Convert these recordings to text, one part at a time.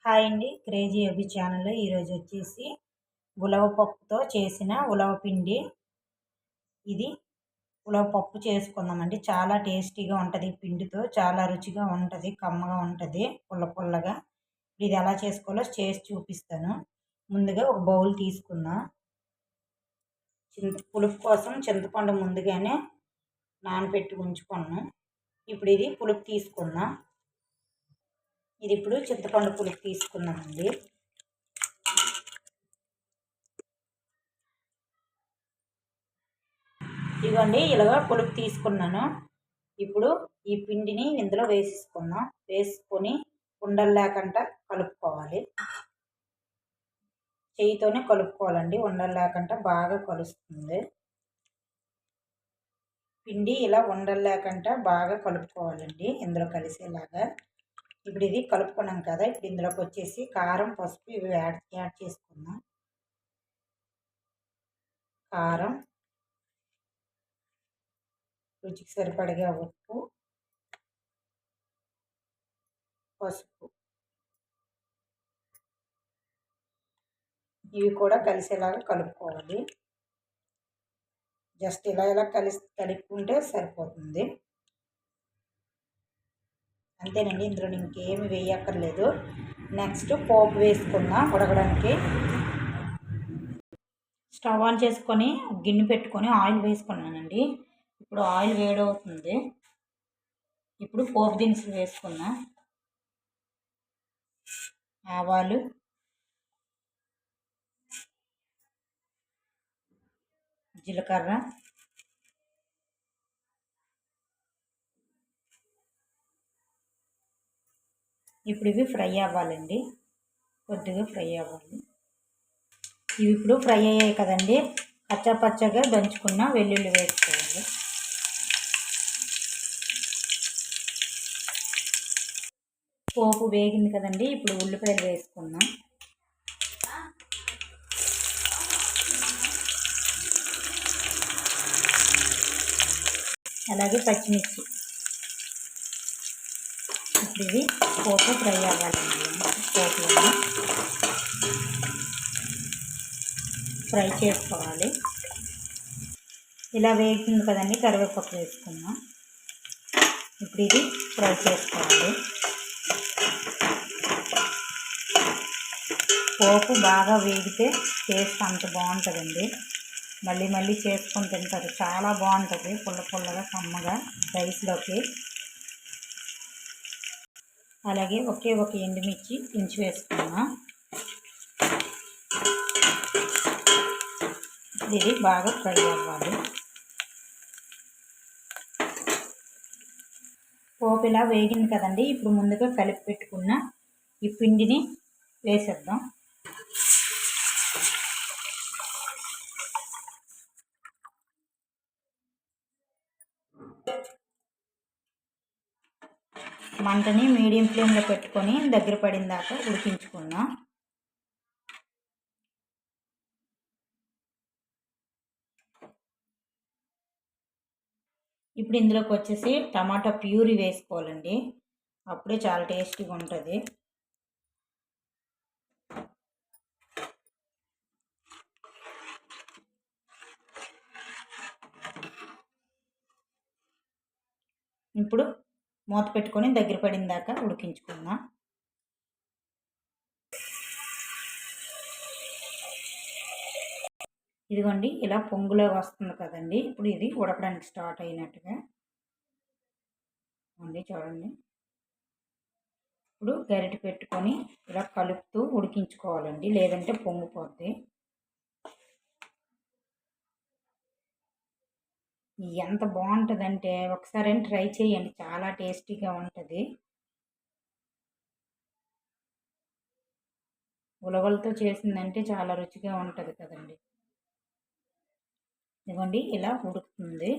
Hi అండి, crazy అభి channel. ఈరోజు వచ్చేసి ఉలవ పప్పుతో చేసిన ఉలవ పిండి. ఇది ఉలవ పప్పు చేసుకుందామండి. చాలా టేస్టీగా ఉంటుంది. పిండితో చాలా రుచిగా ఉంటుంది, కమ్మగా ఉంటుంది, పుల్ల పుల్లగా. ఇది ఎలా చేసుకోవాలో చేసి చూపిస్తాను. ముందుగా ఒక బౌల్ తీసుకుందాం. పులుపు కోసం చింతపండు ముందుగానే నానబెట్టి ఉంచుకున్నాం. ఇప్పుడు ఇది పులుపు తీసుకుందాం. ఇది ఇప్పుడు చింతపండు పులుపు తీసుకున్నామండి. ఇదిగోండి, ఇలాగ పులుపు తీసుకున్నాను. ఇప్పుడు ఈ పిండిని ఇందులో వేసేసుకుందాం. వేసుకొని ఉండలు లేకుండా కలుపుకోవాలి. చేయితోనే కలుపుకోవాలండి, ఉండలు లేకుండా బాగా కలుస్తుంది. పిండి ఇలా ఉండలు లేకుండా బాగా కలుపుకోవాలండి, ఇందులో కలిసేలాగా. ఇప్పుడు ఇది కలుపుకున్నాం కదా, ఇప్పుడు ఇందులోకి వచ్చేసి కారం, పసుపు ఇవి యాడ్ చేసుకుందాం. కారం, రుచికి సరిపడగా ఉప్పు, పసుపు ఇవి కూడా కలిసేలాగా కలుపుకోవాలి. జస్ట్ ఇలా కలుపుకుంటే సరిపోతుంది. అంతేనండి, ఇందులో ఇంకేమి వేయక్కర్లేదు. నెక్స్ట్ పోపు వేసుకుందాం. ఉడకడానికి స్టవ్ ఆన్ చేసుకొని గిన్నె పెట్టుకొని ఆయిల్ వేసుకున్నానండి. ఇప్పుడు ఆయిల్ వేడవుతుంది. ఇప్పుడు పోపు దినుసులు వేసుకుందాం. ఆవాలు, జీలకర్ర, ఇప్పుడు ఇవి ఫ్రై అవ్వాలండి, కొద్దిగా ఫ్రై అవ్వాలి. ఇవి ఇప్పుడు ఫ్రై అయ్యాయి కదండి, పచ్చగా దంచుకున్న వెల్లుల్లి వేసుకోవాలి. పోపు వేగింది కదండి, ఇప్పుడు ఉల్లిపాయలు వేసుకుందాం. అలాగే పచ్చిమిర్చి. ఇప్పుడు ఇవి పోపు ఫ్రై అవ్వాలండి. పోపులో ఫ్రై చేసుకోవాలి. ఇలా వేగింది కదండి, కరివేపాకు వేసుకుందాం. ఇప్పుడు ఇది ఫ్రై చేసుకోవాలి. పోపు బాగా వేగితే టేస్ట్ అంత బాగుంటుందండి. మళ్ళీ చేసుకొని తింటారు, చాలా బాగుంటుంది, పుల్లగా కమ్మగా రైస్లోకి. అలాగే ఒక ఎండుమిర్చి తుంచి వేసుకున్నా. ఇది బాగా ఫ్రై అవ్వాలి. పోపు ఇలా వేగింది కదండి, ఇప్పుడు ముందుగా కలిపి పెట్టుకున్న ఈ పిండిని వేసేద్దాం. మంటని మీడియం ఫ్లేమ్లో పెట్టుకొని దగ్గర పడిన దాకా ఉడికించుకుందాం. ఇప్పుడు ఇందులోకి వచ్చేసి టమాటా ప్యూరీ వేసుకోవాలండి, అప్పుడే చాలా టేస్టీగా ఉంటుంది. ఇప్పుడు మూత పెట్టుకొని దగ్గర పడిన దాకా ఉడికించుకుందాం. ఇదిగోండి, ఇలా పొంగులో వస్తుంది కదండి, ఇప్పుడు ఇది ఉడకడానికి స్టార్ట్ అయినట్టుగా ఉంది, చూడండి. ఇప్పుడు గరిటె పెట్టుకొని ఇలా కలుపుతూ ఉడికించుకోవాలండి, లేదంటే పొంగిపోద్ది. ఎంత బాగుంటుందంటే ఒకసారి ట్రై చేయండి, చాలా టేస్టీగా ఉంటుంది. ఉలవలతో చేసిందంటే చాలా రుచిగా ఉంటుంది కదండి. ఇదిగోండి, ఇలా ఉడుకుతుంది.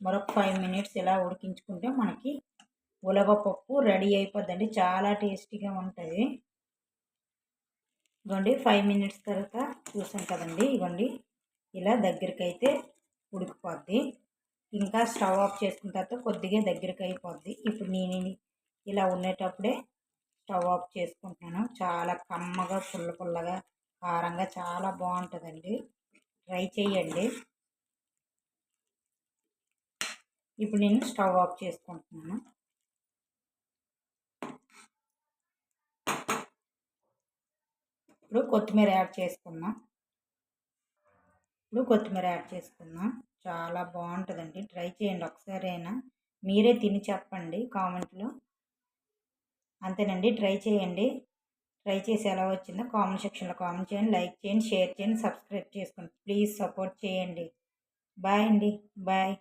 మరొక 5 మినిట్స్ ఇలా ఉడికించుకుంటే మనకి ఉలవ పప్పు రెడీ అయిపోద్దండి, చాలా టేస్టీగా ఉంటుంది. ఇదిగోండి, 5 మినిట్స్ తర్వాత చూసాం కదండి. ఇదిగోండి, ఇలా దగ్గరికి అయితే ఉడికిపోద్ది. ఇంకా స్టవ్ ఆఫ్ చేసుకున్న తర్వాత కొద్దిగా దగ్గరికి అయిపోద్ది. ఇప్పుడు నేను ఇలా ఉండేటప్పుడే స్టవ్ ఆఫ్ చేసుకుంటున్నాను. చాలా కమ్మగా పుల్లగా కారంగా చాలా బాగుంటుందండి. ట్రై చేయండి. ఇప్పుడు నేను స్టవ్ ఆఫ్ చేసుకుంటున్నాను. ఇప్పుడు కొత్తిమీర యాడ్ చేసుకుందాం. చాలా బాగుంటుందండి. ట్రై చేయండి ఒకసారి అయినా. మీరే తిని చెప్పండి కామెంట్లో. అంతేనండి. ట్రై చేయండి. ట్రై చేసి ఎలా వచ్చిందో కామెంట్ సెక్షన్లో కామెంట్ చేయండి. లైక్ చేయండి, షేర్ చేయండి, సబ్స్క్రైబ్ చేసుకోండి. ప్లీజ్ సపోర్ట్ చేయండి. బాయ్ అండి. బాయ్.